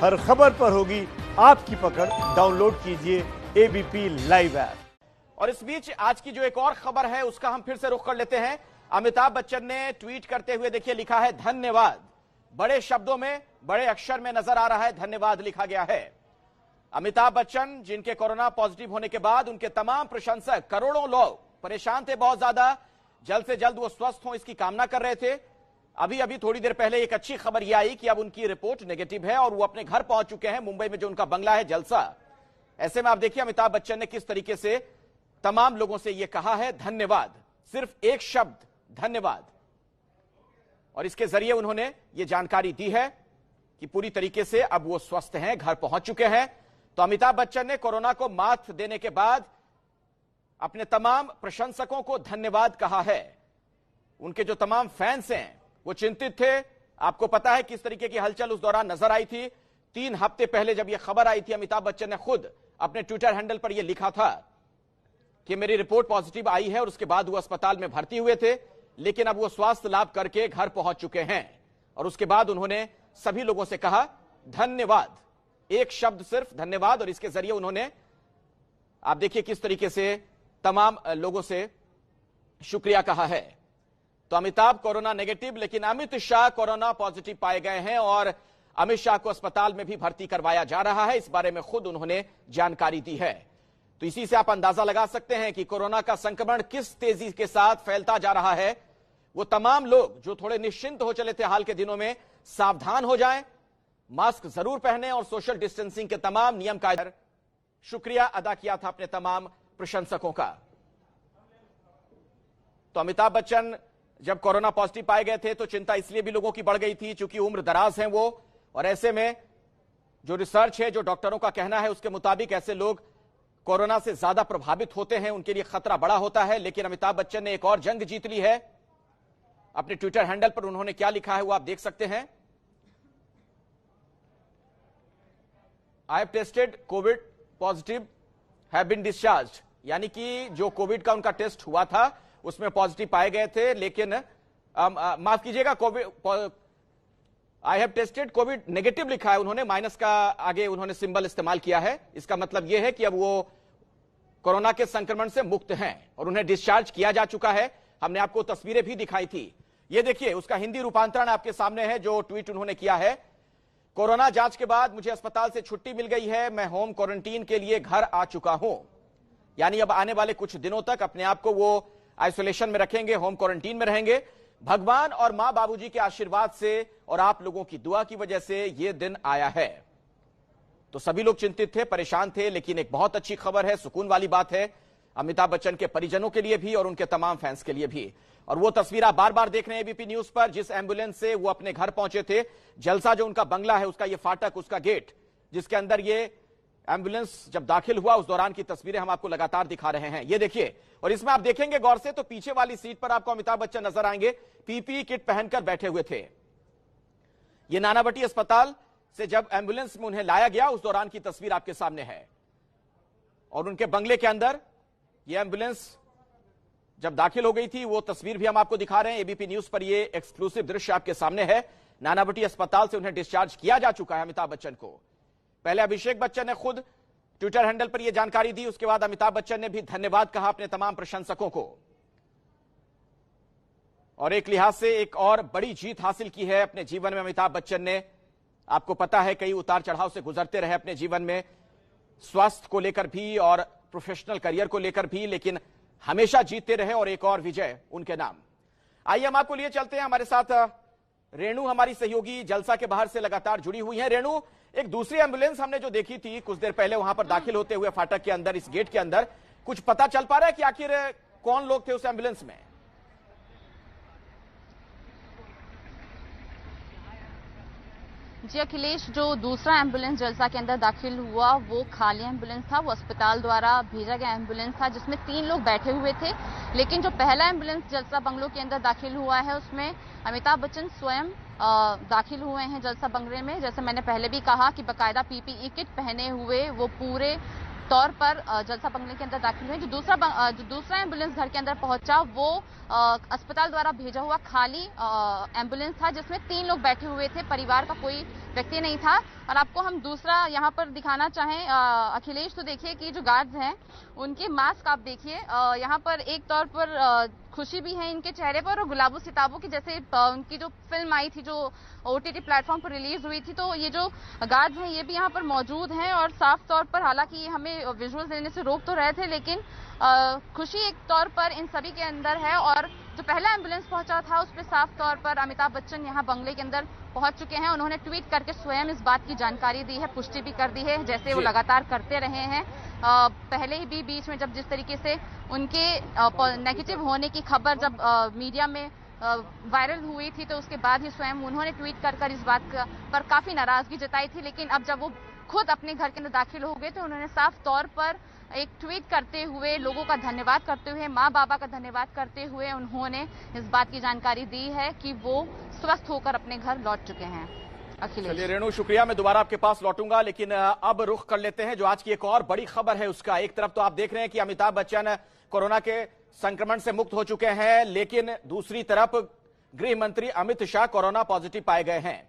हर खबर पर होगी आपकी पकड़। डाउनलोड कीजिए एबीपी लाइव ऐप। और इस बीच आज की जो एक और खबर है उसका हम फिर से रुख कर लेते हैं। अमिताभ बच्चन ने ट्वीट करते हुए देखिए लिखा है धन्यवाद। बड़े शब्दों में बड़े अक्षर में नजर आ रहा है धन्यवाद लिखा गया है। अमिताभ बच्चन जिनके कोरोना पॉजिटिव होने के बाद उनके तमाम प्रशंसक करोड़ों लोग परेशान थे, बहुत ज्यादा, जल्द से जल्द वो स्वस्थ हों इसकी कामना कर रहे थे। अभी अभी थोड़ी देर पहले एक अच्छी खबर यह आई कि अब उनकी रिपोर्ट नेगेटिव है और वो अपने घर पहुंच चुके हैं। मुंबई में जो उनका बंगला है जलसा। ऐसे में आप देखिए अमिताभ बच्चन ने किस तरीके से तमाम लोगों से यह कहा है धन्यवाद, सिर्फ एक शब्द धन्यवाद। और इसके जरिए उन्होंने ये जानकारी दी है कि पूरी तरीके से अब वो स्वस्थ हैं, घर पहुंच चुके हैं। तो अमिताभ बच्चन ने कोरोना को मात देने के बाद अपने तमाम प्रशंसकों को धन्यवाद कहा है। उनके जो तमाम फैंस हैं वो चिंतित थे। आपको पता है किस तरीके की हलचल उस दौरान नजर आई थी। 3 हफ्ते पहले जब यह खबर आई थी, अमिताभ बच्चन ने खुद अपने ट्विटर हैंडल पर यह लिखा था कि मेरी रिपोर्ट पॉजिटिव आई है और उसके बाद वो अस्पताल में भर्ती हुए थे, लेकिन अब वो स्वास्थ्य लाभ करके घर पहुंच चुके हैं। और उसके बाद उन्होंने सभी लोगों से कहा धन्यवाद, एक शब्द सिर्फ धन्यवाद। और इसके जरिए उन्होंने आप देखिए किस तरीके से तमाम लोगों से शुक्रिया कहा है। तो अमिताभ कोरोना नेगेटिव, लेकिन अमित शाह कोरोना पॉजिटिव पाए गए हैं और अमित शाह को अस्पताल में भी भर्ती करवाया जा रहा है। इस बारे में खुद उन्होंने जानकारी दी है। तो इसी से आप अंदाजा लगा सकते हैं कि कोरोना का संक्रमण किस तेजी के साथ फैलता जा रहा है। वो तमाम लोग जो थोड़े निश्चिंत हो चले थे हाल के दिनों में, सावधान हो जाएं, मास्क जरूर पहने और सोशल डिस्टेंसिंग के तमाम नियम कायदे। शुक्रिया अदा किया था अपने तमाम प्रशंसकों का। तो अमिताभ बच्चन जब कोरोना पॉजिटिव पाए गए थे तो चिंता इसलिए भी लोगों की बढ़ गई थी क्योंकि उम्र दराज हैं वो, और ऐसे में जो रिसर्च है, जो डॉक्टरों का कहना है उसके मुताबिक ऐसे लोग कोरोना से ज्यादा प्रभावित होते हैं, उनके लिए खतरा बड़ा होता है। लेकिन अमिताभ बच्चन ने एक और जंग जीत ली है। अपने ट्विटर हैंडल पर उन्होंने क्या लिखा है वो आप देख सकते हैं। I have tested COVID positive, have been discharged, यानी कि जो कोविड का उनका टेस्ट हुआ था उसमें पॉजिटिव पाए गए थे, लेकिन माफ कीजिएगा, Covid I have tested Covid negative लिखा है उन्होंने, माइनस का आगे उन्होंने सिंबल इस्तेमाल किया है। इसका मतलब यह है कि अब वो कोरोना के संक्रमण से मुक्त हैं और उन्हें डिस्चार्ज किया जा चुका है। हमने आपको तस्वीरें भी दिखाई थी, ये देखिए उसका हिंदी रूपांतरण आपके सामने है जो ट्वीट उन्होंने किया है। कोरोना जांच के बाद मुझे अस्पताल से छुट्टी मिल गई है, मैं होम क्वारंटीन के लिए घर आ चुका हूं। यानी अब आने वाले कुछ दिनों तक अपने आप को वो आइसोलेशन में रखेंगे, होम क्वारंटीन में रहेंगे। भगवान और मां बाबूजी के आशीर्वाद से और आप लोगों की दुआ की वजह से यह दिन आया है। तो सभी लोग चिंतित थे, परेशान थे, लेकिन एक बहुत अच्छी खबर है, सुकून वाली बात है अमिताभ बच्चन के परिजनों के लिए भी और उनके तमाम फैंस के लिए भी। और वो तस्वीर आप बार बार देख रहे हैं एबीपी न्यूज पर, जिस एम्बुलेंस से वो अपने घर पहुंचे थे। जलसा जो उनका बंगला है, उसका ये फाटक, उसका गेट, जिसके अंदर ये एम्बुलेंस जब दाखिल हुआ उस दौरान की तस्वीरें हम आपको लगातार दिखा रहे हैं, ये देखिए। और इसमें आप देखेंगे गौर से तो पीछे वाली सीट पर आपको अमिताभ बच्चन नजर आएंगे, पीपीई किट पहनकर बैठे हुए थे। ये नानावटी अस्पताल से जब एम्बुलेंस में उन्हें लाया गया उस दौरान की तस्वीर आपके सामने है। और उनके बंगले के अंदर ये एम्बुलेंस जब दाखिल हो गई थी वो तस्वीर भी हम आपको दिखा रहे हैं एबीपी न्यूज पर। ये एक्सक्लूसिव दृश्य आपके सामने है। नानावटी अस्पताल से उन्हें डिस्चार्ज किया जा चुका है अमिताभ बच्चन को। पहले अभिषेक बच्चन ने खुद ट्विटर हैंडल पर यह जानकारी दी, उसके बाद अमिताभ बच्चन ने भी धन्यवाद कहा अपने तमाम प्रशंसकों को। और एक लिहाज से एक और बड़ी जीत हासिल की है अपने जीवन में अमिताभ बच्चन ने। आपको पता है कई उतार चढ़ाव से गुजरते रहे अपने जीवन में, स्वास्थ्य को लेकर भी और प्रोफेशनल करियर को लेकर भी, लेकिन हमेशा जीतते रहे और एक और विजय उनके नाम। आइए हम आपको लिए चलते हैं, हमारे साथ रेणु हमारी सहयोगी जलसा के बाहर से लगातार जुड़ी हुई है। रेणु, एक दूसरी एम्बुलेंस हमने जो देखी थी कुछ देर पहले वहां पर दाखिल होते हुए फाटक के अंदर, इस गेट के अंदर, कुछ पता चल पा रहा है कि आखिर कौन लोग थे उस एम्बुलेंस में? जी अखिलेश, जो दूसरा एम्बुलेंस जलसा के अंदर दाखिल हुआ वो खाली एम्बुलेंस था, वो अस्पताल द्वारा भेजा गया एम्बुलेंस था जिसमें 3 लोग बैठे हुए थे। लेकिन जो पहला एम्बुलेंस जलसा बंगलों के अंदर दाखिल हुआ है उसमें अमिताभ बच्चन स्वयं दाखिल हुए हैं जलसा बंगले में। जैसे मैंने पहले भी कहा कि बाकायदा पीपीई किट पहने हुए वो पूरे तौर पर जलसा बंगले के अंदर दाखिल हुए। जो दूसरा एम्बुलेंस घर के अंदर पहुंचा वो अस्पताल द्वारा भेजा हुआ खाली एम्बुलेंस था, जिसमें 3 लोग बैठे हुए थे, परिवार का कोई व्यक्ति नहीं था। और आपको हम दूसरा यहाँ पर दिखाना चाहें अखिलेश, तो देखिए कि जो गार्ड्स हैं उनके मास्क आप देखिए, यहाँ पर एक तौर पर खुशी भी है इनके चेहरे पर, और गुलाबो सिताबों की जैसे उनकी जो फिल्म आई थी, जो OTT प्लेटफॉर्म पर रिलीज हुई थी, तो ये जो गार्ड्स हैं ये भी यहाँ पर मौजूद हैं। और साफ तौर पर, हालांकि हमें विजुअल्स देने से रोक तो रहे थे, लेकिन खुशी एक तौर पर इन सभी के अंदर है। और जो पहला एम्बुलेंस पहुंचा था उस पर साफ तौर पर अमिताभ बच्चन यहाँ बंगले के अंदर पहुंच चुके हैं। उन्होंने ट्वीट करके स्वयं इस बात की जानकारी दी है, पुष्टि भी कर दी है, जैसे वो लगातार करते रहे हैं। पहले ही भी बीच में जब जिस तरीके से उनके नेगेटिव होने की खबर जब मीडिया में वायरल हुई थी, तो उसके बाद ही स्वयं उन्होंने ट्वीट कर इस बात पर काफी नाराजगी जताई थी। लेकिन अब जब वो खुद अपने घर के अंदर दाखिल हो गए तो उन्होंने साफ तौर पर एक ट्वीट करते हुए लोगों का धन्यवाद करते हुए, माँ बाबा का धन्यवाद करते हुए उन्होंने इस बात की जानकारी दी है कि वो स्वस्थ होकर अपने घर लौट चुके हैं। अखिलेश। चलिए रेणु, शुक्रिया। मैं दोबारा आपके पास लौटूंगा, लेकिन अब रुख कर लेते हैं जो आज की एक और बड़ी खबर है उसका। एक तरफ तो आप देख रहे हैं कि अमिताभ बच्चन कोरोना के संक्रमण से मुक्त हो चुके हैं, लेकिन दूसरी तरफ गृह मंत्री अमित शाह कोरोना पॉजिटिव पाए गए हैं।